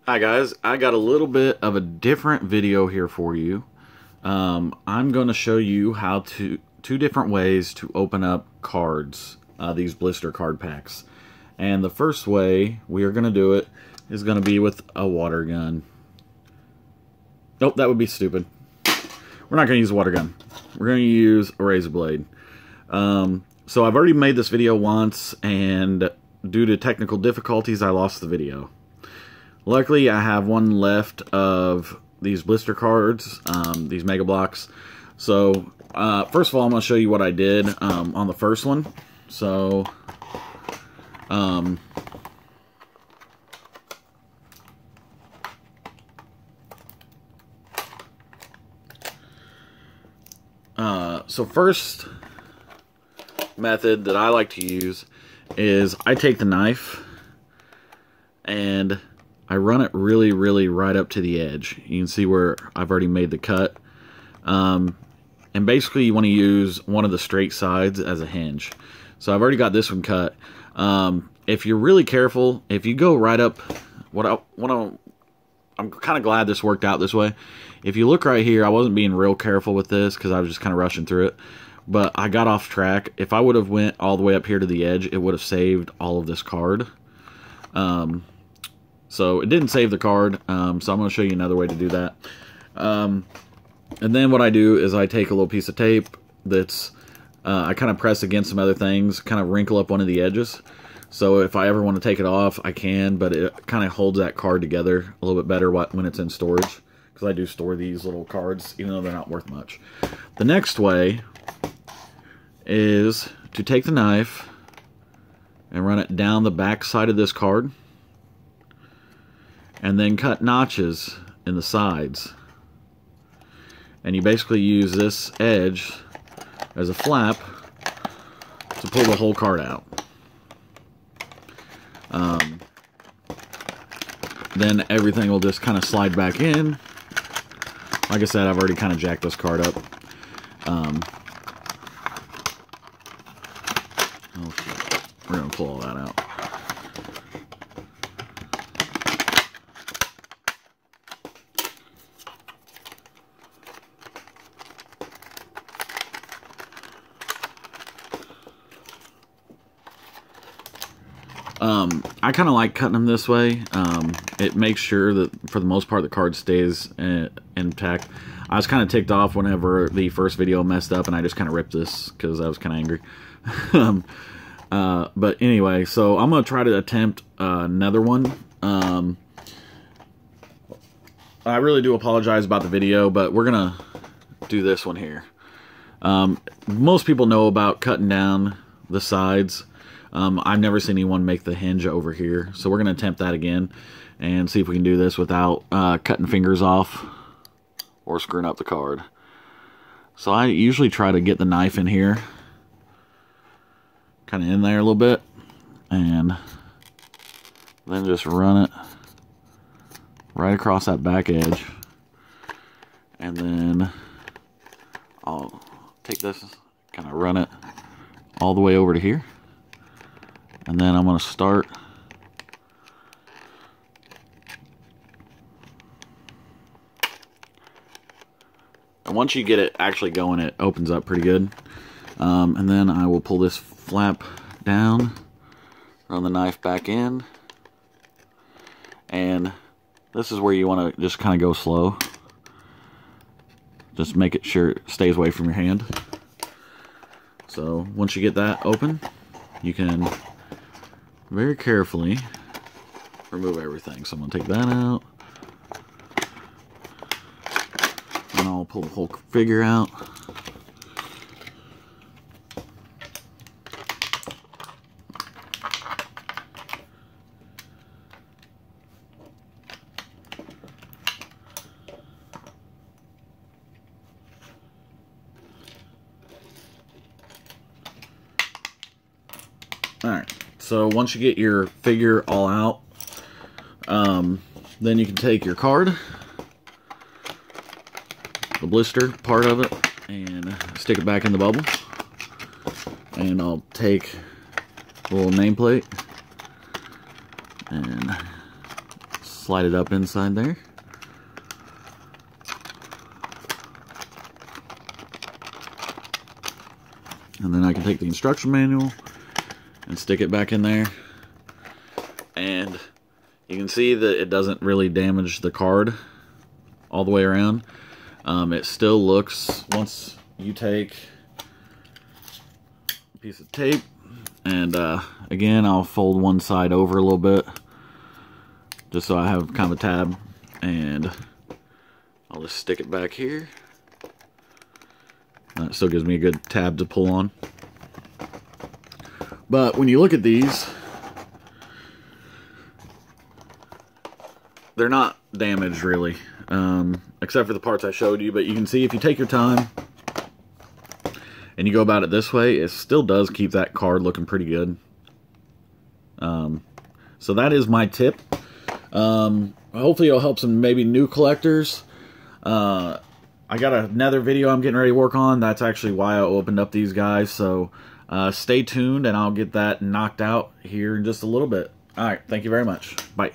Hi guys, I got a little bit of a different video here for you. I'm going to show you how to two different ways to open up cards, these blister card packs. And the first way we are going to do it is going to be with a water gun. Nope, that would be stupid. We're not going to use a water gun. We're going to use a razor blade. So I've already made this video once, and due to technical difficulties, I lost the video. Luckily, I have one left of these blister cards, these Mega Bloks. So, first of all, I'm going to show you what I did on the first one. So, first method that I like to use is I take the knife and I run it really right up to the edge. You can see where I've already made the cut. And basically you want to use one of the straight sides as a hinge. So I've already got this one cut. If you're really careful, if you go right up, I'm kind of glad this worked out this way. If you look right here, I wasn't being real careful with this because I was just kind of rushing through it. But I got off track. If I would have went all the way up here to the edge, it would have saved all of this card. So it didn't save the card, so I'm going to show you another way to do that. And then what I do is I take a little piece of tape that's, I kind of press against some other things, kind of wrinkle up one of the edges. So if I ever want to take it off, I can, but it kind of holds that card together a little bit better when it's in storage. Because I do store these little cards, even though they're not worth much. The next way is to take the knife and run it down the back side of this card. And then cut notches in the sides. And you basically use this edge as a flap to pull the whole card out. Then everything will just kind of slide back in. Like I said, I've already kind of jacked this card up. We're going to pull all that out. I kind of like cutting them this way. It makes sure that for the most part the card stays intact. I was kind of ticked off whenever the first video messed up and I just kind of ripped this because I was kind of angry. But anyway, so I'm going to try to attempt another one. I really do apologize about the video, but we're going to do this one here. Most people know about cutting down the sides. I've never seen anyone make the hinge over here, so we're going to attempt that again and see if we can do this without cutting fingers off or screwing up the card. So I usually try to get the knife in here, kind of in there a little bit, and then just run it right across that back edge, and then I'll take this, kind of run it all the way over to here. And then I'm going to start and once you get it actually going, it opens up pretty good. And then I will pull this flap down, run the knife back in, and this is where you want to just kind of go slow. Just make it sure it stays away from your hand. So once you get that open, you can very carefully remove everything. So I'm going to take that out. And I'll pull the whole figure out. Alright. So once you get your figure all out, then you can take your card, the blister part of it, and stick it back in the bubble. And I'll take a little nameplate and slide it up inside there. And then I can take the instruction manual and stick it back in there. And you can see that it doesn't really damage the card all the way around. It still looks, once you take a piece of tape, and again, I'll fold one side over a little bit, just so I have kind of a tab, and I'll just stick it back here. That still gives me a good tab to pull on. But when you look at these, they're not damaged really, except for the parts I showed you. But you can see if you take your time and you go about it this way, it still does keep that card looking pretty good. So that is my tip. Hopefully it'll help some maybe new collectors. I got another video I'm getting ready to work on. That's actually why I opened up these guys. So stay tuned, and I'll get that knocked out here in just a little bit. All right, thank you very much. Bye.